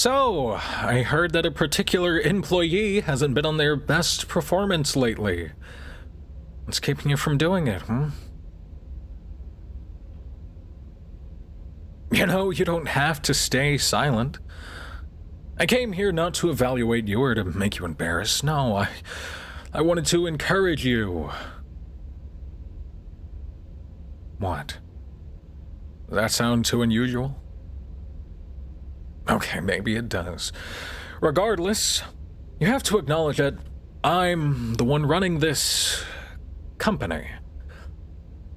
So, I heard that a particular employee hasn't been on their best performance lately. What's keeping you from doing it, hmm? You know, you don't have to stay silent. I came here not to evaluate you or to make you embarrassed. No, I wanted to encourage you. What? Does that sound too unusual? Okay, maybe it does. Regardless, you have to acknowledge that I'm the one running this company.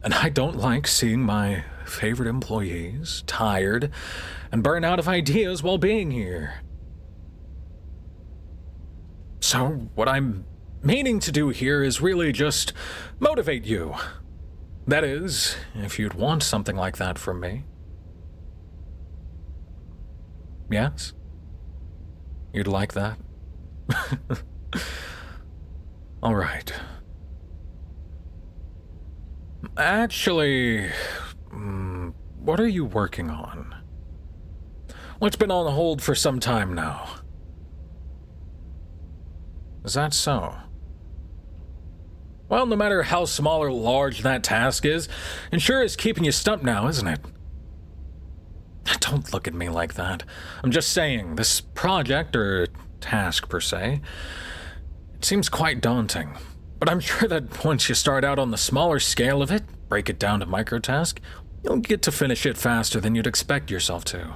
And I don't like seeing my favorite employees tired and burn out of ideas while being here. So what I'm meaning to do here is really just motivate you. That is, if you'd want something like that from me. Yes? You'd like that? All right. Actually, what are you working on? Well, it's been on hold for some time now. Is that so? Well, no matter how small or large that task is, it sure is keeping you stumped now, isn't it? Don't look at me like that. I'm just saying, this project, or task per se, it seems quite daunting. But I'm sure that once you start out on the smaller scale of it, break it down to microtask, you'll get to finish it faster than you'd expect yourself to.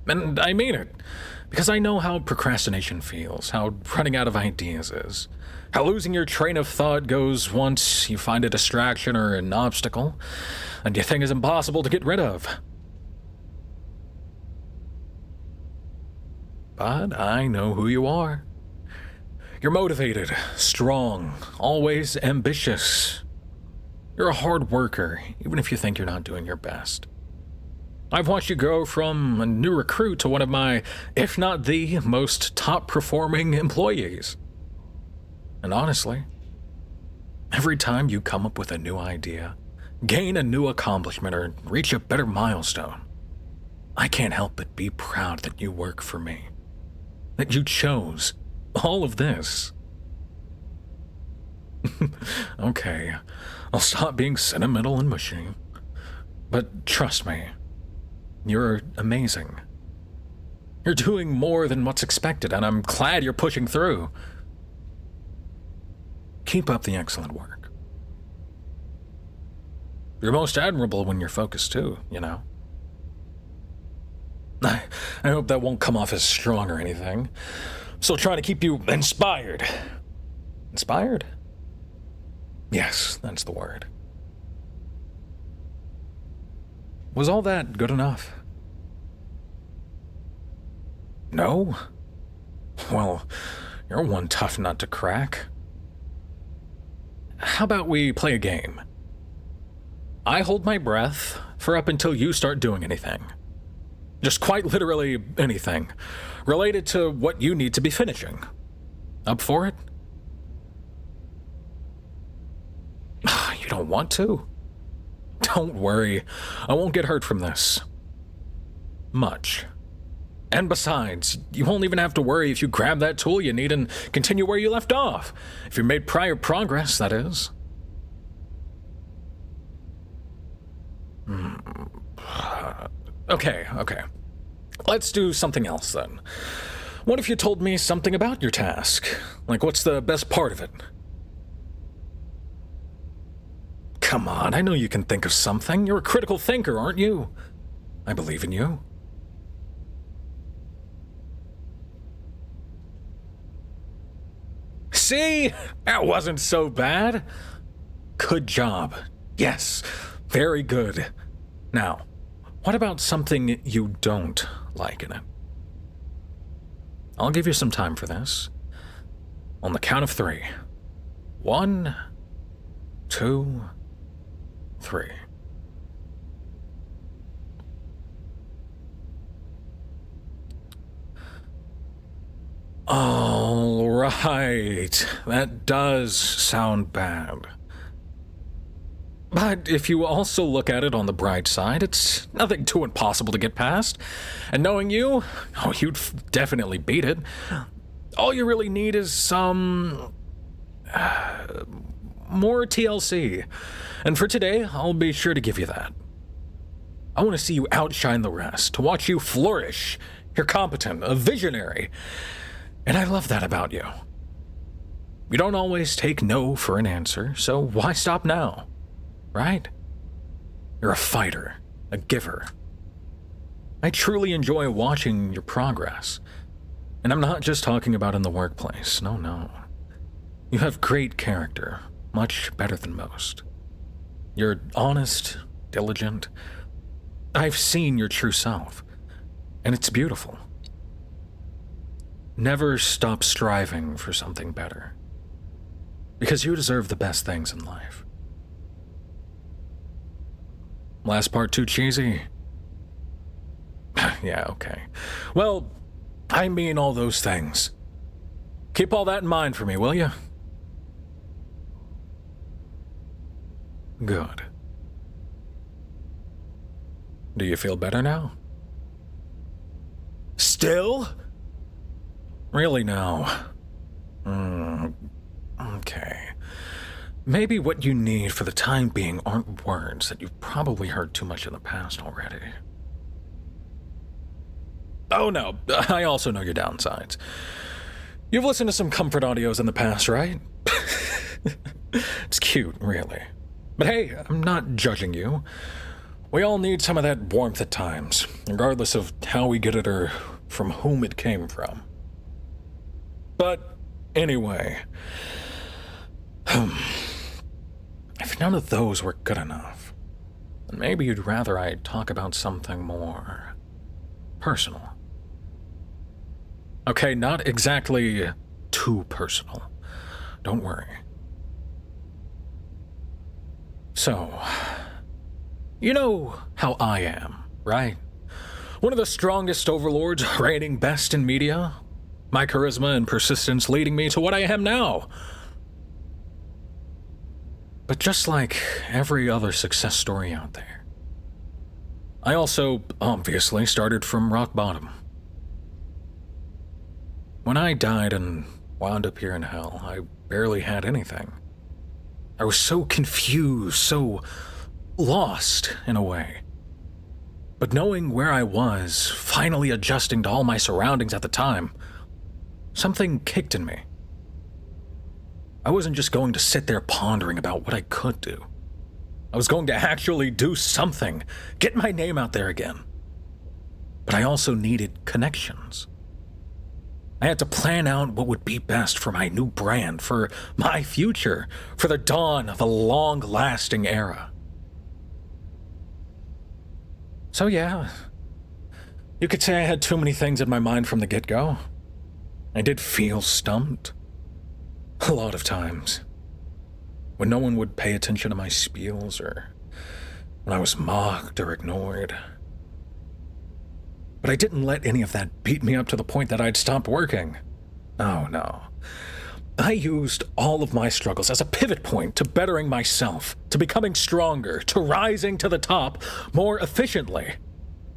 And I mean it, because I know how procrastination feels, how running out of ideas is, how losing your train of thought goes once you find a distraction or an obstacle, and you think is impossible to get rid of. But I know who you are. You're motivated, strong, always ambitious. You're a hard worker, even if you think you're not doing your best. I've watched you grow from a new recruit to one of my, if not the, most top-performing employees. And honestly, every time you come up with a new idea, gain a new accomplishment, or reach a better milestone, I can't help but be proud that you work for me. That you chose all of this. Okay, I'll stop being sentimental and mushy. But trust me, you're amazing. You're doing more than what's expected, and I'm glad you're pushing through. Keep up the excellent work. You're most admirable when you're focused too, you know. I hope that won't come off as strong or anything. I'm still trying to keep you inspired. Inspired? Yes, that's the word. Was all that good enough? No? Well, you're one tough nut to crack. How about we play a game? I hold my breath for up until you start doing anything. Just quite literally anything, related to what you need to be finishing. Up for it? You don't want to? Don't worry, I won't get hurt from this. Much. And besides, you won't even have to worry if you grab that tool you need and continue where you left off. If you made prior progress, that is. Okay. Let's do something else then. What if you told me something about your task? Like, what's the best part of it? Come on, I know you can think of something. You're a critical thinker, aren't you? I believe in you. See? That wasn't so bad. Good job. Yes, very good. Now, what about something you don't like in it? I'll give you some time for this. On the count of 3. 1, 2, 3. All right, that does sound bad. But if you also look at it on the bright side, it's nothing too impossible to get past. And knowing you, oh, you'd definitely beat it. All you really need is some more TLC. And for today, I'll be sure to give you that. I want to see you outshine the rest, to watch you flourish. You're competent, a visionary. And I love that about you. You don't always take no for an answer, so why stop now? Right? You're a fighter, a giver. I truly enjoy watching your progress. And I'm not just talking about in the workplace, no. You have great character, much better than most. You're honest, diligent. I've seen your true self, and it's beautiful. Never stop striving for something better, because you deserve the best things in life. Last part too cheesy? Yeah, okay. Well, I mean all those things. Keep all that in mind for me, will you? Good. Do you feel better now? Still? Really now? Okay. Maybe what you need for the time being aren't words that you've probably heard too much in the past already. Oh no, I also know your downsides. You've listened to some comfort audios in the past, right? It's cute, really. But hey, I'm not judging you. We all need some of that warmth at times, regardless of how we get it or from whom it came from. But anyway, if none of those were good enough, then maybe you'd rather I talk about something more personal. Okay, not exactly too personal. Don't worry. So, you know how I am, right? One of the strongest overlords, reigning best in media. My charisma and persistence leading me to what I am now. But just like every other success story out there, I also obviously started from rock bottom. When I died and wound up here in hell, I barely had anything. I was so confused, so lost in a way. But knowing where I was, finally adjusting to all my surroundings at the time, something kicked in me. I wasn't just going to sit there pondering about what I could do. I was going to actually do something, get my name out there again. But I also needed connections. I had to plan out what would be best for my new brand, for my future, for the dawn of a long-lasting era. So yeah, you could say I had too many things in my mind from the get-go. I did feel stumped. A lot of times. When no one would pay attention to my spiels, or when I was mocked or ignored. But I didn't let any of that beat me up to the point that I'd stopped working. Oh no. I used all of my struggles as a pivot point to bettering myself, to becoming stronger, to rising to the top more efficiently.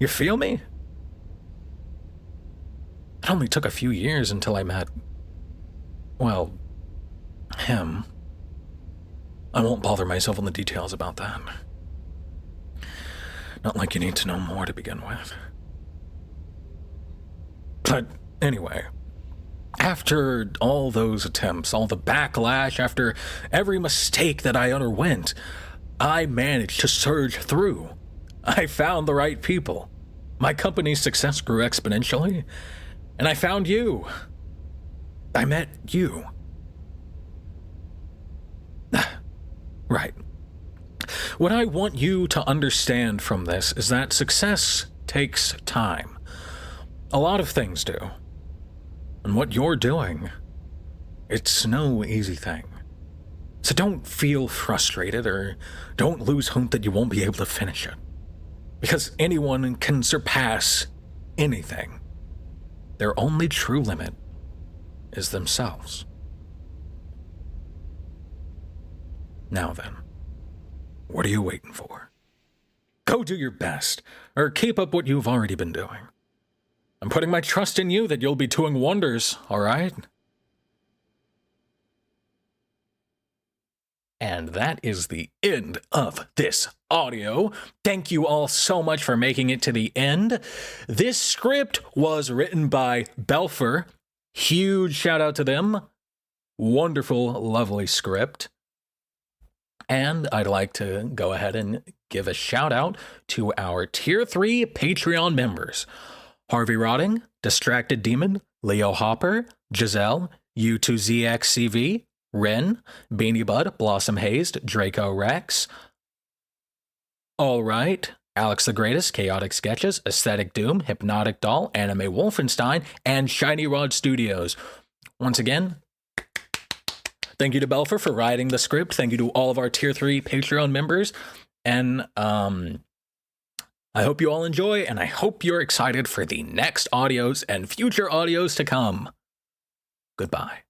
You feel me? It only took a few years until I met, well, him. I won't bother myself on the details about that. Not like you need to know more to begin with. But anyway, after all those attempts, all the backlash, after every mistake that I underwent, I managed to surge through. I found the right people. My company's success grew exponentially, and I found you. I met you. Right. What I want you to understand from this is that success takes time. A lot of things do. And what you're doing, it's no easy thing. So don't feel frustrated or don't lose hope that you won't be able to finish it. Because anyone can surpass anything. Their only true limit is themselves. Now then, What are you waiting for? Go do your best, or keep up what you've already been doing. I'm putting my trust in you that you'll be doing wonders, all right? And that is the end of this audio. Thank you all so much for making it to the end. This script was written by Belpher. Huge shout out to them. Wonderful, lovely script. And I'd like to go ahead and give a shout out to our Tier 3 Patreon members. Harvey Rotting, Distracted Demon, Leo Hopper, Giselle, U2ZXCV, Ren, Beanie Bud, Blossom Hazed, Draco Rex, All Right, Alex the Greatest, Chaotic Sketches, Aesthetic Doom, Hypnotic Doll, Anime Wolfenstein, and Shiny Rod Studios. Once again, thank you to Belpher for writing the script. Thank you to all of our Tier 3 Patreon members. And I hope you all enjoy, and I hope you're excited for the next audios and future audios to come. Goodbye.